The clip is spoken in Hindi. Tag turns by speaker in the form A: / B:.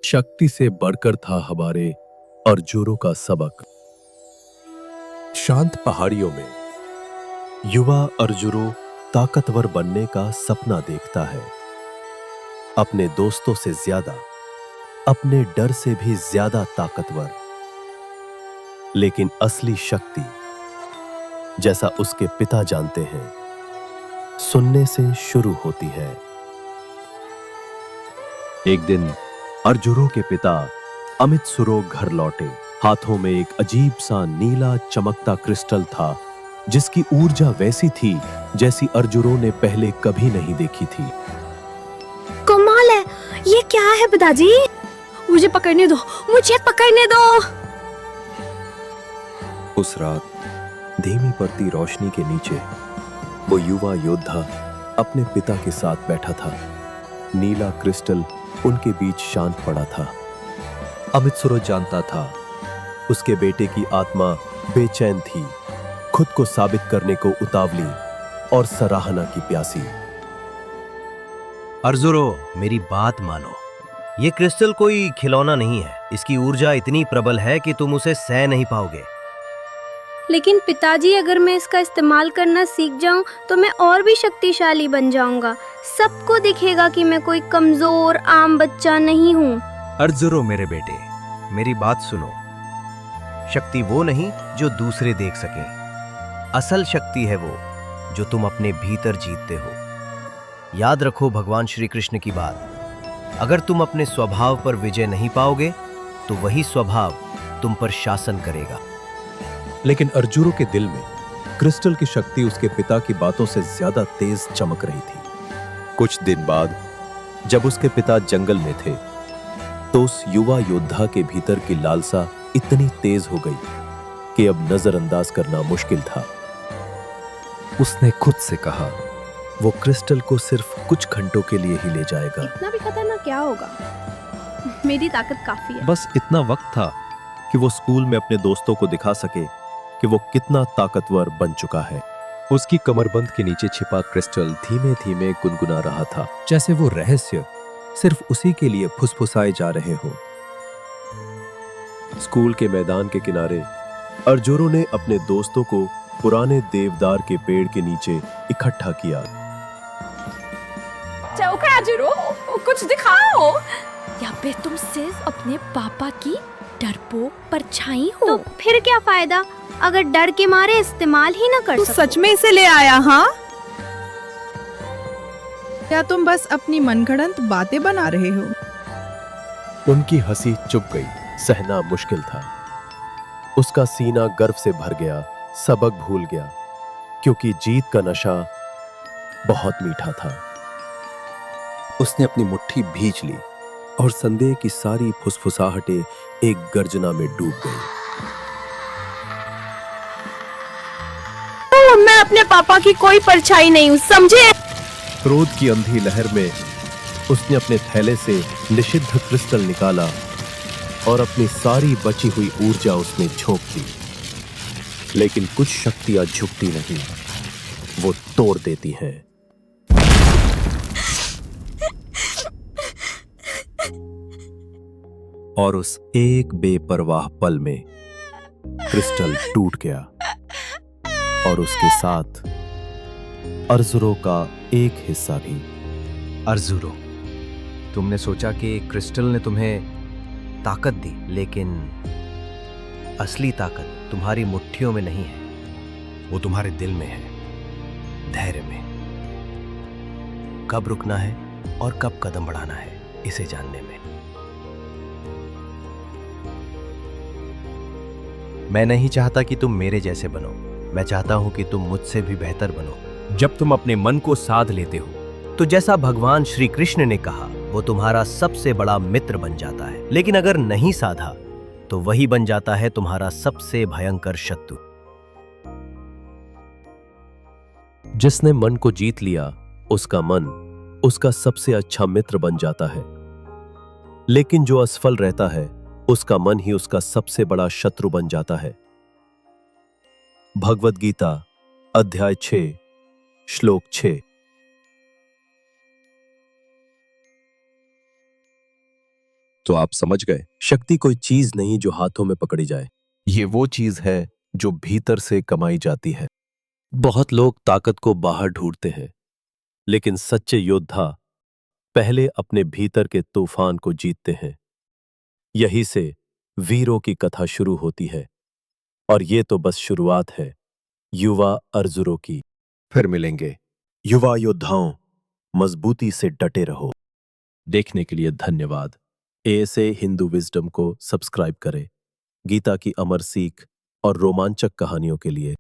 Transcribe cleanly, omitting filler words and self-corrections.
A: शक्ति से बढ़कर था हमारे अर्जुनों का सबक। शांत पहाड़ियों में युवा अर्जुनों ताकतवर बनने का सपना देखता है। अपने दोस्तों से ज्यादा, अपने डर से भी ज्यादा ताकतवर। लेकिन असली शक्ति, जैसा उसके पिता जानते हैं, सुनने से शुरू होती है। एक दिन अर्जुनों के पिता अमित सुरो घर लौटे। हाथों में एक अजीब सा नीला चमकता क्रिस्टल था, जिसकी ऊर्जा वैसी थी जैसी अर्जुनों ने पहले कभी नहीं देखी थी।
B: कमाल है, ये क्या है पिताजी? मुझे पकड़ने दो, मुझे पकड़ने दो।
A: उस रात धीमी पड़ती रोशनी के नीचे वो युवा योद्धा अपने पिता के साथ बैठा था। नीला क्रिस्टल उनके बीच शांत पड़ा था। अमित सुरो जानता था उसके बेटे की आत्मा बेचैन थी, खुद को साबित करने को उतावली और सराहना की प्यासी।
C: अर्जुरो, मेरी बात मानो। ये क्रिस्टल कोई खिलौना नहीं है। इसकी ऊर्जा इतनी प्रबल है कि तुम उसे सह नहीं पाओगे।
B: लेकिन पिताजी, अगर मैं इसका इस्तेमाल करना सीख जाऊं तो मैं और भी शक्तिशाली बन जाऊंगा। सबको दिखेगा कि मैं कोई कमजोर आम बच्चा नहीं हूँ।
C: अर्जुरो मेरे बेटे, मेरी बात सुनो। शक्ति वो नहीं जो दूसरे देख सके। असल शक्ति है वो जो तुम अपने भीतर जीतते हो। याद रखो भगवान श्री कृष्ण की बात। अगर तुम अपने स्वभाव पर विजय नहीं पाओगे तो वही स्वभाव तुम पर शासन करेगा।
A: लेकिन अर्जुनों के दिल में क्रिस्टल की शक्ति उसके पिता की बातों से ज्यादा तेज चमक रही थी। कुछ दिन बाद जब उसके पिता जंगल में थे तो उस युवा योद्धा के भीतर की लालसा इतनी तेज हो गई कि अब नजरअंदाज करना मुश्किल था। उसने खुद से कहा वो क्रिस्टल को सिर्फ कुछ घंटों के लिए ही ले जाएगा।
B: इतना भी खतरनाक क्या होगा? मेरी ताकत काफी है।
A: बस इतना वक्त था कि वो स्कूल में अपने दोस्तों को दिखा सके कि वो कितना ताकतवर बन चुका है। उसकी कमरबंद के नीचे छिपा क्रिस्टल धीमे धीमे गुनगुना रहा था, जैसे वो रहस्य सिर्फ उसी के लिए फुसफुसाए जा रहे हो। स्कूल के मैदान के किनारे अर्जुनों ने अपने दोस्तों को पुराने देवदार के पेड़ के नीचे इकट्ठा किया।
D: चौका अर्जुनो, कुछ दिखाओ।
B: या पे तुम सिर्फ अपने पापा की डरपोक परछाई हो। तो फिर क्या फायदा अगर डर के मारे इस्तेमाल ही ना कर
D: तू
B: सको?
D: सच में इसे ले आया? हाँ, क्या तुम बस अपनी मनगढ़ंत बातें बना रहे हो?
A: उनकी हंसी चुप गई। सहना मुश्किल था। उसका सीना गर्व से भर गया, सबक भूल गया, क्योंकि जीत का नशा बहुत मीठा था। उसने अपनी मुट्ठी भींच ली और संदेह की सारी फुसफुसाहटें एक गर्जना में डूब गई।
B: मैं अपने पापा की कोई परछाई नहीं हूँ, समझे?
A: क्रोध की अंधी लहर में उसने अपने थैले से निषिद्ध क्रिस्टल निकाला और अपनी सारी बची हुई ऊर्जा उसमें झोंक दी। लेकिन कुछ शक्तियां झुकती नहीं, वो तोड़ देती हैं। और उस एक बेपरवाह पल में क्रिस्टल टूट गया और उसके साथ अर्जुनों का एक हिस्सा भी।
C: अर्जुनो, तुमने सोचा कि क्रिस्टल ने तुम्हें ताकत दी, लेकिन असली ताकत तुम्हारी मुट्ठियों में नहीं है, वो तुम्हारे दिल में है, धैर्य में। कब रुकना है और कब कदम बढ़ाना है, इसे जानने में। मैं नहीं चाहता कि तुम मेरे जैसे बनो, मैं चाहता हूं कि तुम मुझसे भी बेहतर बनो। जब तुम अपने मन को साध लेते हो तो जैसा भगवान श्री कृष्ण ने कहा, वो तुम्हारा सबसे बड़ा मित्र बन जाता है। लेकिन अगर नहीं साधा तो वही बन जाता है तुम्हारा सबसे भयंकर शत्रु।
A: जिसने मन को जीत लिया, उसका मन उसका सबसे अच्छा मित्र बन जाता है। लेकिन जो असफल रहता है, उसका मन ही उसका सबसे बड़ा शत्रु बन जाता है। भगवद गीता अध्याय 6 श्लोक 6। तो आप समझ गए, शक्ति कोई चीज नहीं जो हाथों में पकड़ी जाए। ये वो चीज है जो भीतर से कमाई जाती है। बहुत लोग ताकत को बाहर ढूंढते हैं, लेकिन सच्चे योद्धा पहले अपने भीतर के तूफान को जीतते हैं। यही से वीरों की कथा शुरू होती है, और ये तो बस शुरुआत है युवा अर्जुरों की। फिर मिलेंगे। युवा योद्धाओं, मजबूती से डटे रहो। देखने के लिए धन्यवाद। एएसए हिंदू विजडम को सब्सक्राइब करें। गीता की अमर सीख और रोमांचक कहानियों के लिए